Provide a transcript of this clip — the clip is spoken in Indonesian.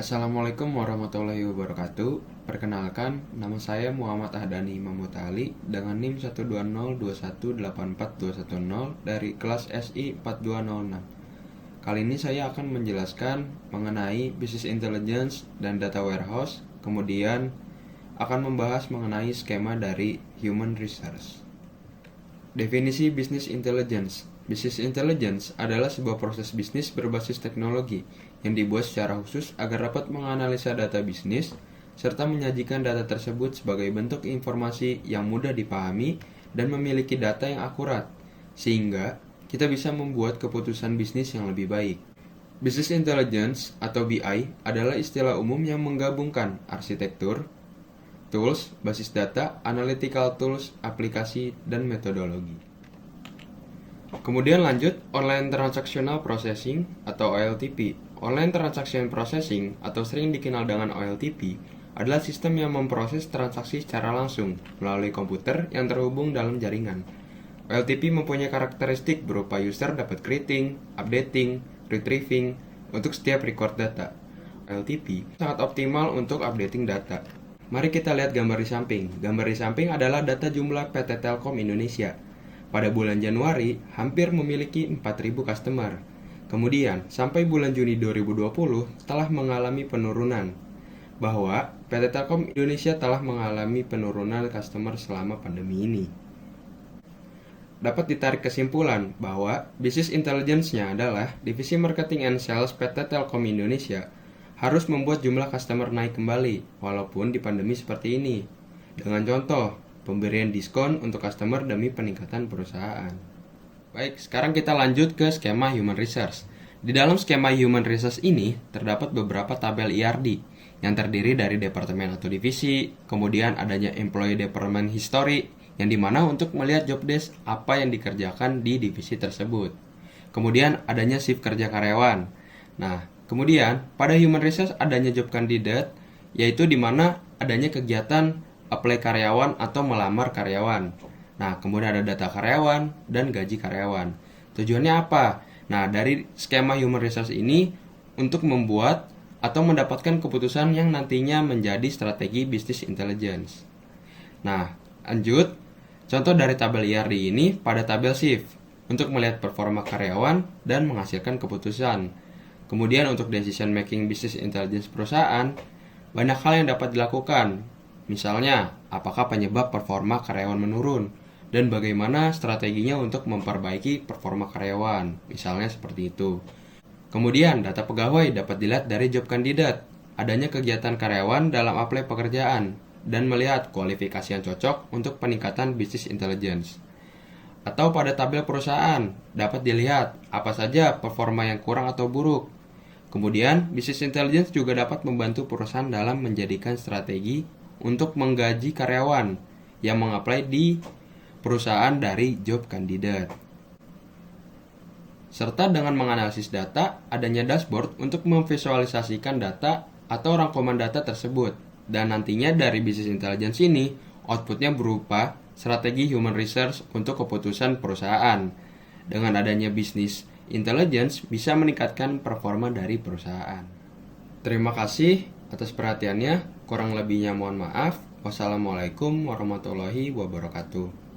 Assalamualaikum warahmatullahi wabarakatuh. Perkenalkan, nama saya Muhammad Ahdani Mahmud Ali dengan NIM 12021842110 dari kelas SI 4206. Kali ini saya akan menjelaskan mengenai Business Intelligence dan Data Warehouse, kemudian akan membahas mengenai skema dari Human Research. Definisi Business Intelligence. Business Intelligence adalah sebuah proses bisnis berbasis teknologi yang dibuat secara khusus agar dapat menganalisa data bisnis serta menyajikan data tersebut sebagai bentuk informasi yang mudah dipahami dan memiliki data yang akurat, sehingga kita bisa membuat keputusan bisnis yang lebih baik. Business Intelligence atau BI adalah istilah umum yang menggabungkan arsitektur, tools, basis data, analytical tools, aplikasi, dan metodologi. Kemudian lanjut, Online Transactional Processing atau OLTP. Online Transaction Processing atau sering dikenal dengan OLTP adalah sistem yang memproses transaksi secara langsung melalui komputer yang terhubung dalam jaringan. OLTP mempunyai karakteristik berupa user dapat creating, updating, retrieving untuk setiap record data. OLTP sangat optimal untuk updating data. Mari kita lihat gambar di samping. Gambar di samping adalah data jumlah PT Telkom Indonesia. Pada bulan Januari, hampir memiliki 4.000 customer. Kemudian, sampai bulan Juni 2020, telah mengalami penurunan. Bahwa PT Telkom Indonesia telah mengalami penurunan customer selama pandemi ini. Dapat ditarik kesimpulan bahwa Business Intelligence-nya adalah Divisi Marketing and Sales PT Telkom Indonesia harus membuat jumlah customer naik kembali, walaupun di pandemi seperti ini. Dengan contoh, pemberian diskon untuk customer demi peningkatan perusahaan. Baik, sekarang kita lanjut ke skema Human Research. Di dalam skema Human Research ini, terdapat beberapa tabel IRD yang terdiri dari departemen atau divisi, kemudian adanya Employee Department History, yang dimana untuk melihat job desk apa yang dikerjakan di divisi tersebut. Kemudian adanya shift kerja karyawan. Nah, kemudian pada Human Research adanya job candidate, yaitu dimana adanya kegiatan apply karyawan atau melamar karyawan. Nah, kemudian ada data karyawan dan gaji karyawan. Tujuannya apa? Nah, dari skema Human Research ini untuk membuat atau mendapatkan keputusan yang nantinya menjadi strategi Business Intelligence. Nah, lanjut. Contoh dari tabel IRD ini pada tabel shift untuk melihat performa karyawan dan menghasilkan keputusan. Kemudian untuk decision making Business Intelligence perusahaan, banyak hal yang dapat dilakukan. Misalnya, apakah penyebab performa karyawan menurun, dan bagaimana strateginya untuk memperbaiki performa karyawan, misalnya seperti itu. Kemudian, data pegawai dapat dilihat dari job candidate, adanya kegiatan karyawan dalam apply pekerjaan, dan melihat kualifikasi yang cocok untuk peningkatan business intelligence. Atau pada tabel perusahaan, dapat dilihat apa saja performa yang kurang atau buruk. Kemudian, business intelligence juga dapat membantu perusahaan dalam menjadikan strategi untuk menggaji karyawan yang mengapply di perusahaan dari job candidate. Serta dengan menganalisis data, adanya dashboard untuk memvisualisasikan data atau rangkuman data tersebut. Dan nantinya dari Business Intelligence ini, outputnya berupa strategi Human Research untuk keputusan perusahaan. Dengan adanya Business Intelligence bisa meningkatkan performa dari perusahaan. Terima kasih atas perhatiannya, kurang lebihnya mohon maaf. Wassalamualaikum warahmatullahi wabarakatuh.